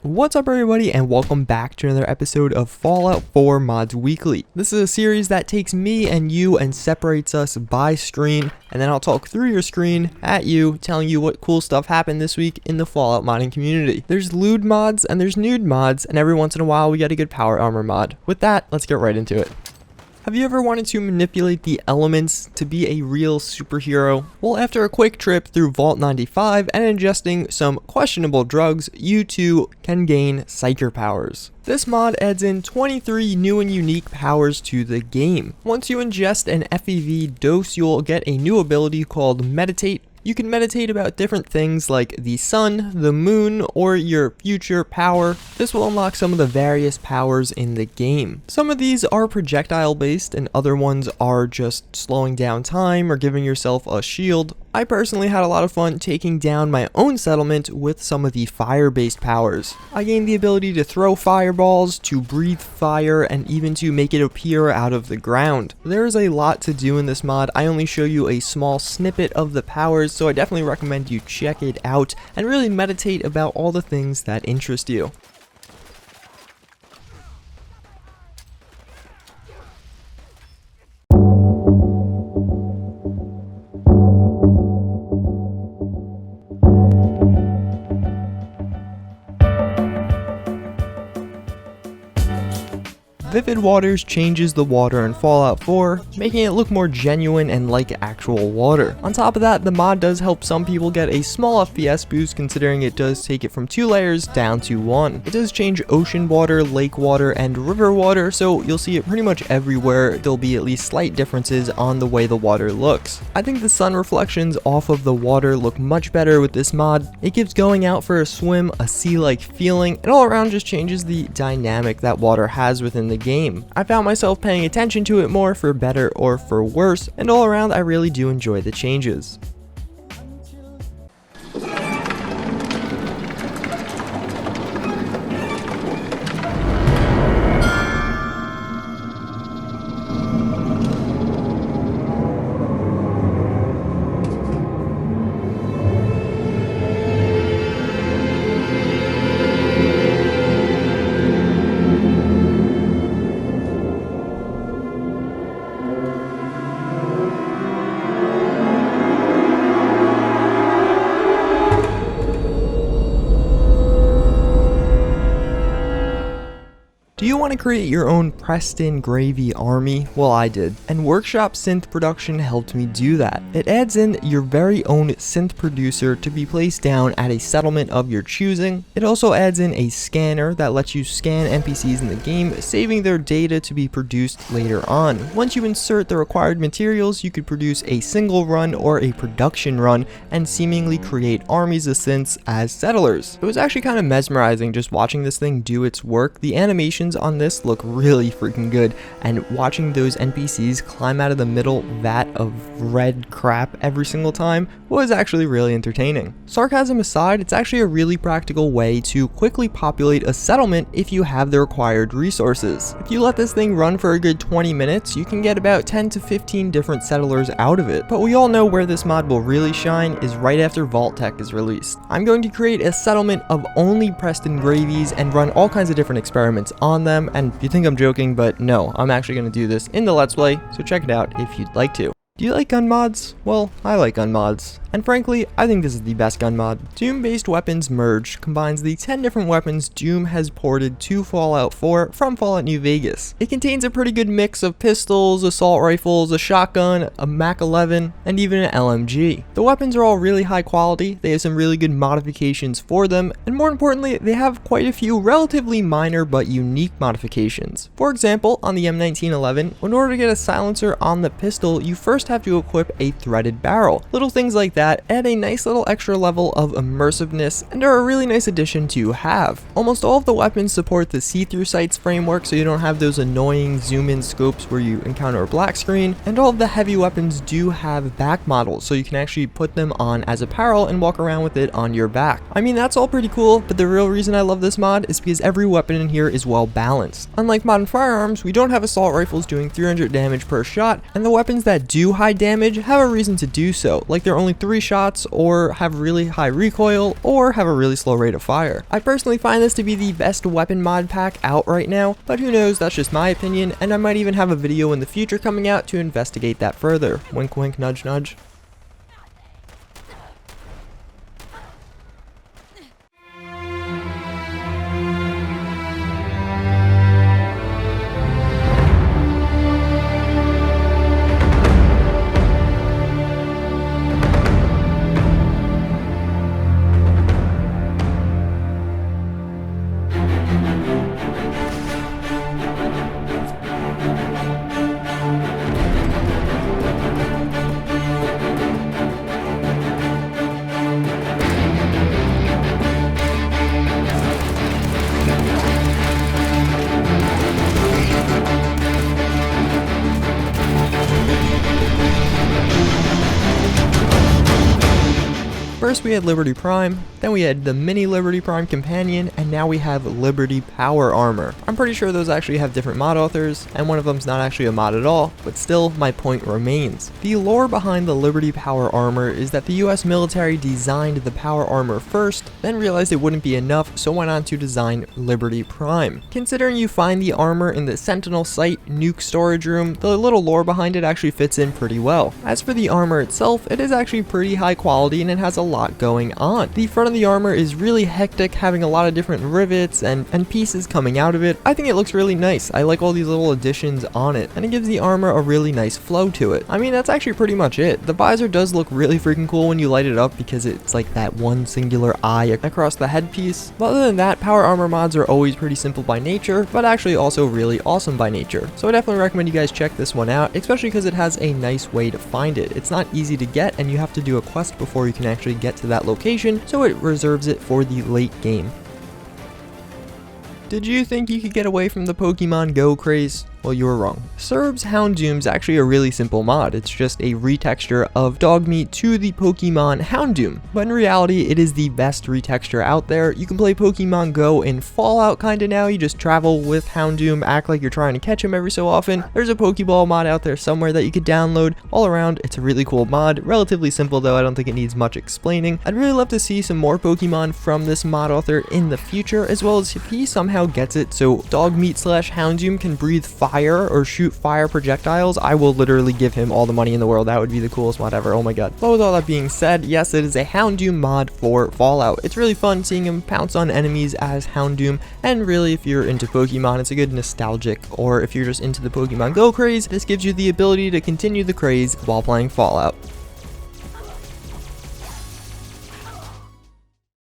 What's up everybody, and welcome back to another episode of Fallout 4 Mods Weekly. This is a series that takes me and you and separates us by screen, and then I'll talk through your screen at you, telling you what cool stuff happened this week in the Fallout modding community. There's lewd mods and there's nude mods, and every once in a while we get a good power armor mod. With that, let's get right into it. Have you ever wanted to manipulate the elements to be a real superhero? Well, after a quick trip through Vault 95 and ingesting some questionable drugs, you too can gain Psyker Powers. This mod adds in 23 new and unique powers to the game. Once you ingest an FEV dose, you'll get a new ability called Meditate. You can meditate about different things like the sun, the moon, or your future power. This will unlock some of the various powers in the game. Some of these are projectile based and other ones are just slowing down time or giving yourself a shield. I personally had a lot of fun taking down my own settlement with some of the fire-based powers. I gained the ability to throw fireballs, to breathe fire, and even to make it appear out of the ground. There is a lot to do in this mod. I only show you a small snippet of the powers, so I definitely recommend you check it out and really meditate about all the things that interest you. Vivid Waters changes the water in Fallout 4, making it look more genuine and like actual water. On top of that, the mod does help some people get a small FPS boost, considering it does take it from 2 layers down to 1. It does change ocean water, lake water, and river water, so you'll see it pretty much everywhere. There'll be at least slight differences on the way the water looks. I think the sun reflections off of the water look much better with this mod. It gives going out for a swim a sea-like feeling, and all around just changes the dynamic that water has within the game. I found myself paying attention to it more, for better or for worse, and all around I really do enjoy the changes. Do you want to create your own pressed-in gravy army? Well, I did, and Workshop Synth Production helped me do that. It adds in your very own synth producer to be placed down at a settlement of your choosing. It also adds in a scanner that lets you scan NPCs in the game, saving their data to be produced later on. Once you insert the required materials, you could produce a single run or a production run and seemingly create armies of synths as settlers. It was actually kind of mesmerizing just watching this thing do its work. The animations on this look really freaking good, and watching those NPCs climb out of the middle vat of red crap every single time was actually really entertaining. Sarcasm aside, it's actually a really practical way to quickly populate a settlement if you have the required resources. If you let this thing run for a good 20 minutes, you can get about 10 to 15 different settlers out of it. But we all know where this mod will really shine is right after Vault Tech is released. I'm going to create a settlement of only Preston Gravies and run all kinds of different experiments on them, and you think I'm joking, but no, I'm actually going to do this in the Let's Play, so check it out if you'd like to. Do you like gun mods? Well, I like gun mods. And frankly, I think this is the best gun mod. Doom-based weapons merge combines the 10 different weapons Doom has ported to Fallout 4 from Fallout New Vegas. It contains a pretty good mix of pistols, assault rifles, a shotgun, a Mac 11, and even an LMG. The weapons are all really high quality, they have some really good modifications for them, and more importantly, they have quite a few relatively minor but unique modifications. For example, on the M1911, in order to get a silencer on the pistol, you first have to equip a threaded barrel. Little things like that add a nice little extra level of immersiveness and are a really nice addition to have. Almost all of the weapons support the see-through sights framework, so you don't have those annoying zoom-in scopes where you encounter a black screen, and all of the heavy weapons do have back models, so you can actually put them on as apparel and walk around with it on your back. I mean, that's all pretty cool, but the real reason I love this mod is because every weapon in here is well balanced. Unlike modern firearms, we don't have assault rifles doing 300 damage per shot, and the weapons that do high damage have a reason to do so, like they're only 3 3 shots, or have really high recoil, or have a really slow rate of fire. I personally find this to be the best weapon mod pack out right now, but who knows, that's just my opinion, and I might even have a video in the future coming out to investigate that further. Wink wink, nudge nudge. First we had Liberty Prime, then we had the mini Liberty Prime Companion, and now we have Liberty Power Armor. I'm pretty sure those actually have different mod authors, and one of them's not actually a mod at all, but still, my point remains. The lore behind the Liberty Power Armor is that the US military designed the Power Armor first, then realized it wouldn't be enough, so went on to design Liberty Prime. Considering you find the armor in the Sentinel Site nuke storage room, the little lore behind it actually fits in pretty well. As for the armor itself, it is actually pretty high quality and it has a lot going on. The front of the armor is really hectic, having a lot of different rivets and pieces coming out of it. I think it looks really nice. I like all these little additions on it, and it gives the armor a really nice flow to it. I mean, that's actually pretty much it. The visor does look really freaking cool when you light it up because it's like that one singular eye across the headpiece. But other than that, power armor mods are always pretty simple by nature, but actually also really awesome by nature. So I definitely recommend you guys check this one out, especially because it has a nice way to find it. It's not easy to get, and you have to do a quest before you can actually get to that location, so it reserves it for the late game. Did you think you could get away from the Pokemon Go craze? Well, you were wrong. CERB'S Houndoom is actually a really simple mod. It's just a retexture of dog meat to the Pokemon Houndoom. But in reality, it is the best retexture out there. You can play Pokemon Go in Fallout kinda now. You just travel with Houndoom, act like you're trying to catch him every so often. There's a Pokeball mod out there somewhere that you could download. All around, it's a really cool mod. Relatively simple though, I don't think it needs much explaining. I'd really love to see some more Pokemon from this mod author in the future, as well as if he somehow gets it so dog meat / Houndoom can breathe fire or shoot fire projectiles, I will literally give him all the money in the world. That would be the coolest mod ever. Oh my god. But with all that being said, yes, it is a Houndoom mod for Fallout. It's really fun seeing him pounce on enemies as Houndoom, and really if you're into Pokemon, it's a good nostalgic, or if you're just into the Pokemon Go craze, this gives you the ability to continue the craze while playing Fallout.